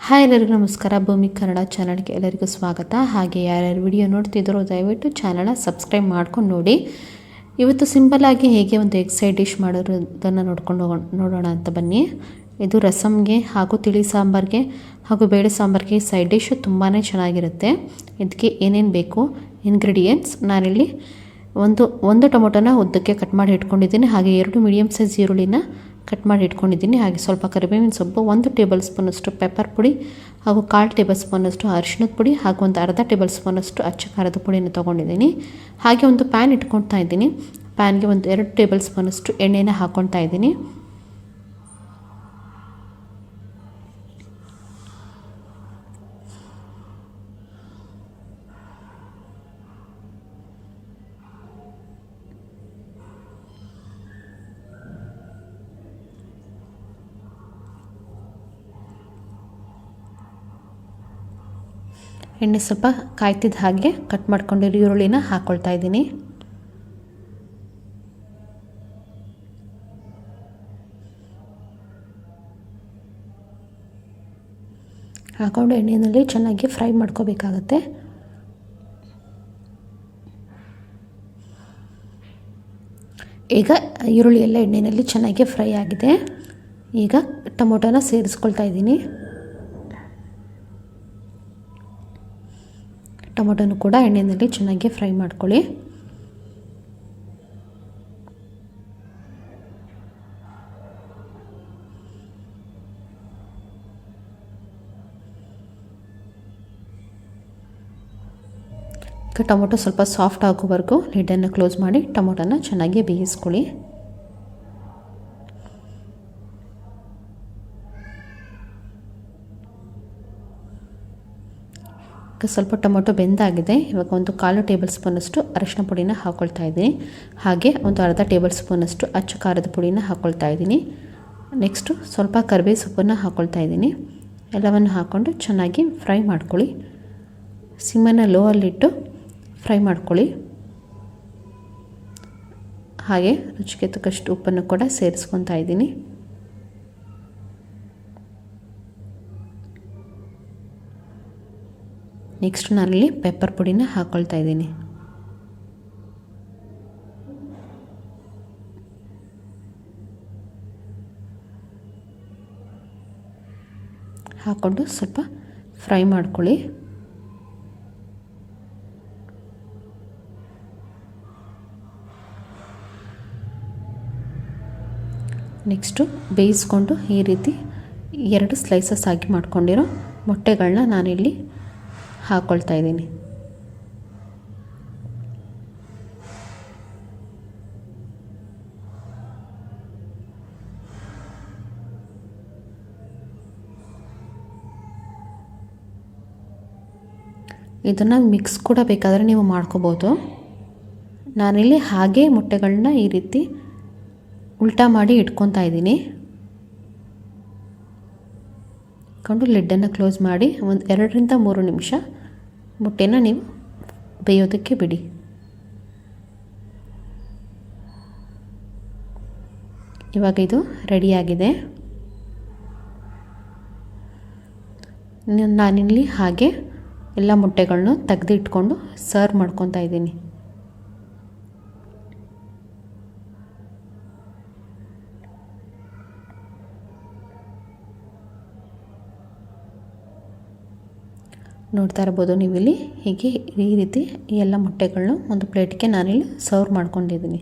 Hi ಎಲ್ಲರಿಗೂ ನಮಸ್ಕಾರ. ಭೂಮಿ ಕನ್ನಡ ಚಾನಲ್ಗೆ ಎಲ್ಲರಿಗೂ ಸ್ವಾಗತ. ಹಾಗೆ ಯಾರ್ಯಾರು ವಿಡಿಯೋ ನೋಡ್ತಿದ್ರೋ ದಯವಿಟ್ಟು ಚಾನಲ್ನ ಸಬ್ಸ್ಕ್ರೈಬ್ ಮಾಡ್ಕೊಂಡು ನೋಡಿ. ಇವತ್ತು ಸಿಂಪಲ್ಲಾಗಿ ಹೇಗೆ ಒಂದು ಎಗ್ ಸೈಡ್ ಡಿಶ್ ಮಾಡೋದನ್ನು ನೋಡೋಣ ಅಂತ ಬನ್ನಿ. ಇದು ರಸಮ್ಗೆ ಹಾಗೂ ತಿಳಿ ಸಾಂಬಾರಿಗೆ ಹಾಗೂ ಬೇಳೆ ಸಾಂಬಾರಿಗೆ ಸೈಡ್ ಡಿಶ್ ತುಂಬಾ ಚೆನ್ನಾಗಿರುತ್ತೆ. ಇದಕ್ಕೆ ಏನೇನು ಬೇಕು ಇಂಗ್ರೀಡಿಯೆಂಟ್ಸ್ ನಾನಿಲ್ಲಿ ಒಂದು ಟೊಮೊಟೊನ ಉದ್ದಕ್ಕೆ ಕಟ್ ಮಾಡಿ ಇಟ್ಕೊಂಡಿದ್ದೀನಿ. ಹಾಗೆ 2 ಮೀಡಿಯಮ್ ಸೈಜ್ ಈರುಳ್ಳಿನ ಕಟ್ ಮಾಡಿ ಇಟ್ಕೊಂಡಿದ್ದೀನಿ. ಹಾಗೆ ಸ್ವಲ್ಪ ಕರಿಬೇವಿನ ಸೊಪ್ಪು, 1 ಟೇಬಲ್ ಸ್ಪೂನಷ್ಟು ಪೆಪ್ಪರ್ ಪುಡಿ ಹಾಗೂ 1/4 ಟೇಬಲ್ ಸ್ಪೂನಷ್ಟು ಅರಿಶಿಣದ ಪುಡಿ ಹಾಗೂ ಒಂದು ಅರ್ಧ ಟೇಬಲ್ ಸ್ಪೂನಷ್ಟು ಅಚ್ಚ ಖಾರದ ಪುಡಿಯನ್ನು ತೊಗೊಂಡಿದ್ದೀನಿ. ಹಾಗೆ ಒಂದು ಪ್ಯಾನ್ ಇಟ್ಕೊಳ್ತಾ ಇದ್ದೀನಿ. ಪ್ಯಾನ್ಗೆ 2 ಟೇಬಲ್ ಸ್ಪೂನಷ್ಟು ಎಣ್ಣೆನ ಹಾಕ್ಕೊಳ್ತಾ ಇದ್ದೀನಿ. ಎಣ್ಣೆ ಸ್ವಲ್ಪ ಕಾಯ್ತಿದ್ದ ಹಾಗೆ ಕಟ್ ಮಾಡ್ಕೊಂಡಿರೋ ಈರುಳ್ಳಿನ ಹಾಕ್ಕೊಳ್ತಾ ಇದ್ದೀನಿ. ಹಾಕ್ಕೊಂಡು ಎಣ್ಣೆಯಲ್ಲಿ ಚೆನ್ನಾಗಿ ಫ್ರೈ ಮಾಡ್ಕೋಬೇಕಾಗತ್ತೆ. ಈಗ ಈರುಳ್ಳಿ ಎಲ್ಲ ಎಣ್ಣೆಯಲ್ಲಿ ಚೆನ್ನಾಗಿ ಫ್ರೈ ಆಗಿದೆ. ಈಗ ಟೊಮೊಟೊನ ಸೇರಿಸ್ಕೊಳ್ತಾ ಇದ್ದೀನಿ. ಟೊಮೊಟೊನು ಕೂಡ ಎಣ್ಣೆಯಲ್ಲಿ ಚೆನ್ನಾಗಿ ಫ್ರೈ ಮಾಡ್ಕೊಳ್ಳಿ. ಈಗ ಟೊಮೊಟೊ ಸ್ವಲ್ಪ ಸಾಫ್ಟ್ ಆಗೋವರೆಗೂ ಲಿಡ್ಡನ್ನು ಕ್ಲೋಸ್ ಮಾಡಿ ಟೊಮೊಟೊನ ಚೆನ್ನಾಗಿ ಬೇಯಿಸ್ಕೊಳ್ಳಿ. ಸ್ವಲ್ಪ ಟೊಮೊಟೊ ಬೆಂದಾಗಿದೆ. ಇವಾಗ 1/4 ಟೇಬಲ್ ಸ್ಪೂನಷ್ಟು ಅರಿಶಿನ ಪುಡಿನ ಹಾಕ್ಕೊಳ್ತಾ ಇದ್ದೀನಿ. ಹಾಗೆ ಒಂದು ಅರ್ಧ ಟೇಬಲ್ ಸ್ಪೂನಷ್ಟು ಅಚ್ಚ ಖಾರದ ಪುಡಿನ ಹಾಕ್ಕೊಳ್ತಾ ಇದ್ದೀನಿ. ನೆಕ್ಸ್ಟು ಸ್ವಲ್ಪ ಕರಿಬೇವು ಸೊಪ್ಪನ್ನು ಹಾಕ್ಕೊಳ್ತಾ ಇದ್ದೀನಿ. ಎಲ್ಲವನ್ನು ಹಾಕ್ಕೊಂಡು ಚೆನ್ನಾಗಿ ಫ್ರೈ ಮಾಡ್ಕೊಳ್ಳಿ. ಸಿಮ್ಮನ್ನು ಲೋ ಅಲ್ಲಿಟ್ಟು ಫ್ರೈ ಮಾಡ್ಕೊಳ್ಳಿ. ಹಾಗೆ ರುಚಿಗೆ ತಕ್ಕಷ್ಟು ಉಪ್ಪನ್ನು ಕೂಡ ಸೇರಿಸ್ಕೊತಾ ಇದ್ದೀನಿ. ನೆಕ್ಸ್ಟ್ ನಾನಲ್ಲಿ ಪೆಪ್ಪರ್ ಪುಡಿನ ಹಾಕ್ಕೊಳ್ತಾ ಇದ್ದೀನಿ. ಹಾಕ್ಕೊಂಡು ಸ್ವಲ್ಪ ಫ್ರೈ ಮಾಡ್ಕೊಳ್ಳಿ. ನೆಕ್ಸ್ಟು ಬೇಯಿಸ್ಕೊಂಡು ಈ ರೀತಿ 2 ಸ್ಲೈಸಸ್ ಆಗಿ ಮಾಡ್ಕೊಂಡಿರೋ ಮೊಟ್ಟೆಗಳನ್ನ ನಾನಿಲ್ಲಿ ಹಾಕ್ಕೊಳ್ತಾ ಇದ್ದೀನಿ. ಇದನ್ನು ಮಿಕ್ಸ್ ಕೂಡ ಬೇಕಾದರೆ ನೀವು ಮಾಡ್ಕೋಬೋದು. ನಾನಿಲ್ಲಿ ಹಾಗೆ ಮೊಟ್ಟೆಗಳನ್ನ ಈ ರೀತಿ ಉಲ್ಟಾ ಮಾಡಿ ಇಟ್ಕೊತಾ ಇದ್ದೀನಿ. ಕೊಂಡು ಲಿಡ್ಡನ್ನು ಕ್ಲೋಸ್ ಮಾಡಿ 2 ರಿಂದ 3 ನಿಮಿಷ ಮೊಟ್ಟೆನ ನೀವು ಬೇಯೋದಕ್ಕೆ ಬಿಡಿ. ಇವಾಗ ಇದು ರೆಡಿಯಾಗಿದೆ. ನಾನಿಲ್ಲಿ ಹಾಗೆ ಎಲ್ಲ ಮೊಟ್ಟೆಗಳನ್ನೂ ತೆಗೆದು ಇಟ್ಕೊಂಡು ಸರ್ವ್ ಮಾಡ್ಕೊತಾ ಇದ್ದೀನಿ. ನೋಡ್ತಾ ಇರ್ಬೋದು ನೀವಿಲ್ಲಿ ಹೀಗೆ ಈ ರೀತಿ ಎಲ್ಲ ಮೊಟ್ಟೆಗಳನ್ನ ಒಂದು ಪ್ಲೇಟ್ಗೆ ನಾನಿಲ್ಲಿ ಸರ್ವ್ ಮಾಡ್ಕೊಂಡಿದ್ದೀನಿ.